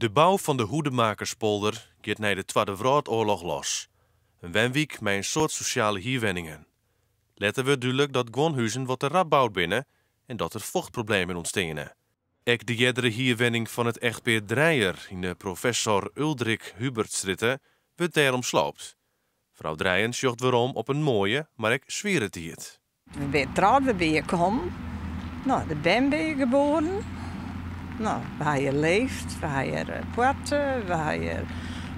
De bouw van de Hoedemakerspolder gaat na de Tweede Wereldoorlog los. Een wenwiek met een soort sociale hierwenningen. Letten we duidelijk dat Gwonhuizen wat te rap bouwd binnen en dat er vochtproblemen ontstaan. Ook de jeddere hierwenning van het echtpaar Dreyer in de professor Uldrik Hubertstritte wordt daarom sloopt. Vrouw Dreyen zocht waarom op een mooie, maar ook zware tijd. We zijn trouwd, we zijn gekomen. Nou, de ben ben je geboren. Nou, we hebben hier leefd, we hebben hier poeten, we hebben hier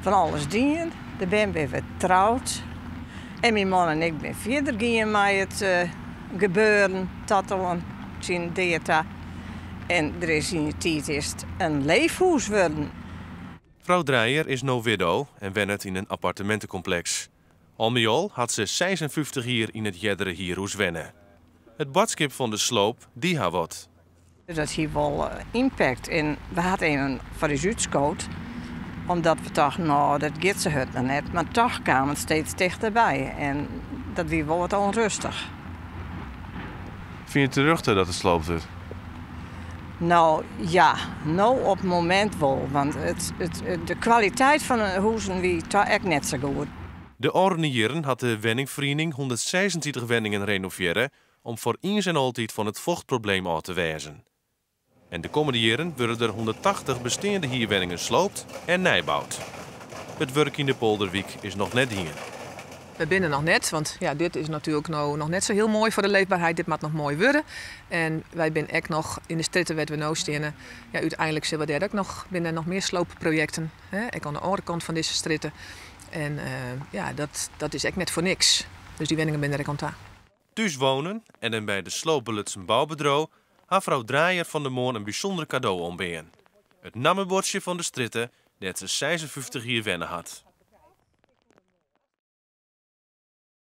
van alles dienen. De ben ben getrouwd. En mijn man en ik ben verder gegaan met het gebeuren, tattelen, zien data. En er is in die tijd een leefhuis geworden. Vrouw Dreyer is no widow en wennet in een appartementencomplex. Al met al had ze 56 jaar in het jeddere hierhuis wennen. Het badskip van de sloop, die had wat. Dat heeft wel impact. En we hadden een van de uitgescoot. Omdat we dachten, nou, dat gaat ze het nog net. Maar toch kwam het steeds dichterbij. En dat was wel wat onrustig. Vind je het terug dat het sloopt wordt? Nou ja, nou op het moment wel. Want de kwaliteit van de huizen was toch echt net zo goed. De oude jaren had de wenningvereniging 126 wenningen renoveren om voor eens en altijd van het vochtprobleem af te wijzen. En de komende jaren worden er 180 bestaande hierwenningen sloopt en nijbouwd. Het werk in de Polderwiek is nog net hier. We binnen nog net, want ja, dit is natuurlijk nog net zo heel mooi voor de leefbaarheid. Dit moet nog mooi worden. En wij zijn echt nog in de stritten waar we nu staan. Ja, uiteindelijk zullen we daar ook nog binnen nog meer sloopprojecten. Ik aan de andere kant van deze stritten. En ja, dat is echt net voor niks. Dus die wenningen binnen er komt aan. Thuis wonen en dan bij de sloopbelutsen bouwbedrijf had vrouw Dreyer van der Moon een bijzonder cadeau ombeen. Het namenbordje van de stritten dat ze 56 jaar wennen had.